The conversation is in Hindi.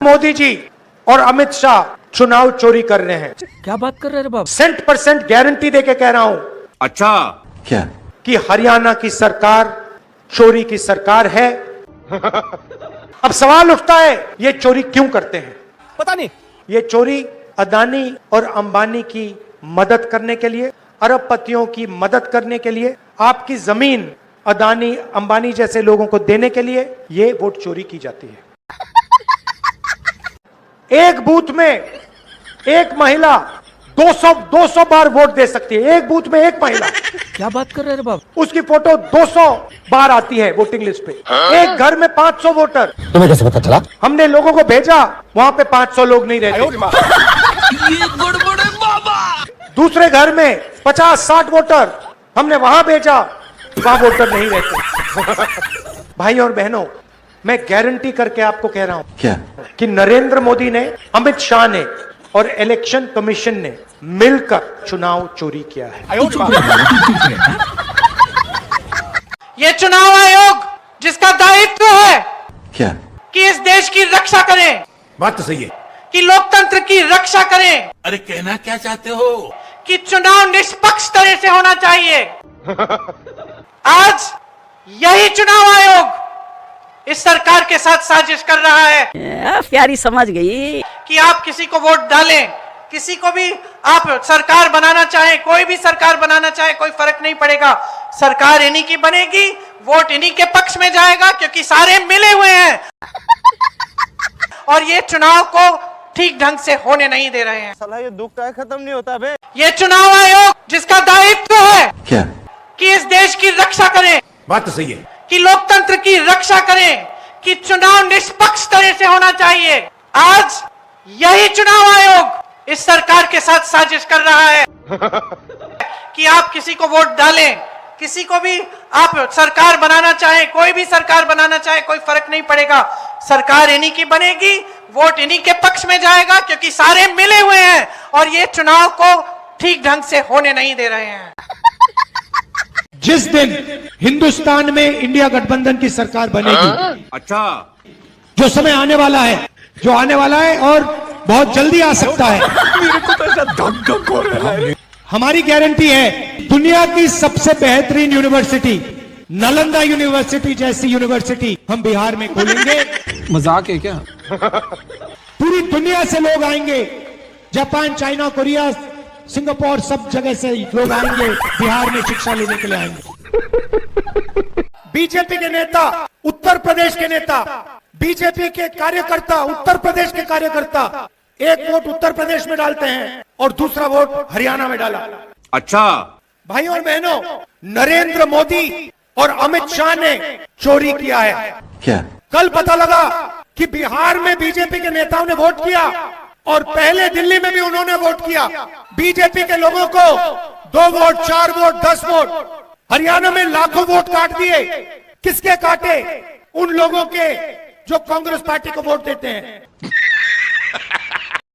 मोदी जी और अमित शाह चुनाव चोरी कर रहे हैं। क्या बात कर रहे हैं बाप? 100% गारंटी देके कह रहा हूं। अच्छा क्या? कि हरियाणा की सरकार चोरी की सरकार है। अब सवाल उठता है, ये चोरी क्यों करते हैं? पता नहीं। ये चोरी अदानी और अंबानी की मदद करने के लिए, अरबपतियों की मदद करने के लिए, आपकी जमीन अदानी अंबानी जैसे लोगों को देने के लिए ये वोट चोरी की जाती है। एक बूथ में एक महिला 200 बार वोट दे सकती है। एक बूथ में एक महिला। क्या बात कर रहे हैं बाप? उसकी फोटो 200 बार आती है वोटिंग लिस्ट पे। एक घर में 500 वोटर। तुम्हें कैसे पता चला? हमने लोगों को भेजा, वहां पे 500 लोग नहीं रहते। ये गड़बड़ है बाबा। दूसरे घर में 50-60 वोटर, हमने वहां भेजा, वहां वोटर नहीं रहते। भाई और बहनों, मैं गारंटी करके आपको कह रहा हूं क्या? कि नरेंद्र मोदी ने, अमित शाह ने और इलेक्शन कमीशन ने मिलकर चुनाव चोरी किया है। ये चुनाव आयोग जिसका दायित्व है क्या? कि इस देश की रक्षा करें, बात तो सही है। कि लोकतंत्र की रक्षा करें, अरे कहना क्या चाहते हो? कि चुनाव निष्पक्ष तरह से होना चाहिए। आज यही चुनाव आयोग इस सरकार के साथ साजिश कर रहा है। प्यारी समझ गई कि आप किसी को वोट डालें, किसी को भी आप सरकार बनाना चाहें, कोई भी सरकार बनाना चाहे, कोई फर्क नहीं पड़ेगा। सरकार इन्हीं की बनेगी, वोट इन्हीं के पक्ष में जाएगा, क्योंकि सारे मिले हुए हैं और ये चुनाव को ठीक ढंग से होने नहीं दे रहे हैं। साला ये दुख का खत्म नहीं होता बे। ये चुनाव आयोग जिसका दायित्व है क्या? कि इस देश की रक्षा करें, बात तो सही है। कि लोकतंत्र की रक्षा करें, कि चुनाव निष्पक्ष तरह से होना चाहिए। आज यही चुनाव आयोग इस सरकार के साथ साजिश कर रहा है कि आप किसी को वोट डालें, किसी को भी आप सरकार बनाना चाहें, कोई भी सरकार बनाना चाहे, कोई फर्क नहीं पड़ेगा। सरकार इन्हीं की बनेगी, वोट इन्हीं के पक्ष में जाएगा, क्योंकि सारे मिले हुए हैं और ये चुनाव को ठीक ढंग से होने नहीं दे रहे हैं। जिस दिन हिंदुस्तान में इंडिया गठबंधन की सरकार बनेगी, अच्छा जो समय आने वाला है, जो आने वाला है और बहुत जल्दी आ सकता है, हमारी गारंटी है, दुनिया की सबसे बेहतरीन यूनिवर्सिटी, नालंदा यूनिवर्सिटी जैसी यूनिवर्सिटी हम बिहार में खोलेंगे। मजाक है क्या? पूरी दुनिया से लोग आएंगे, जापान, चाइना, कोरिया, सिंगापुर, सब जगह से लोग आएंगे, बिहार में शिक्षा लेने के लिए आएंगे। बीजेपी के नेता, उत्तर प्रदेश के नेता, बीजेपी के कार्यकर्ता, उत्तर प्रदेश के कार्यकर्ता एक वोट उत्तर प्रदेश में डालते हैं और दूसरा वोट हरियाणा में डाला। अच्छा भाइयों और बहनों, नरेंद्र मोदी और अमित शाह ने चोरी किया है। क्या? कल पता लगा कि बिहार में बीजेपी के नेताओं ने वोट किया और पहले दिल्ली में भी उन्होंने वोट किया। बीजेपी के लोगों को 2 वोट, 4 वोट, 10 वोट, हरियाणा में लाखों वोट काट दिए। किसके काटे? उन लोगों के जो कांग्रेस पार्टी को वोट देते हैं।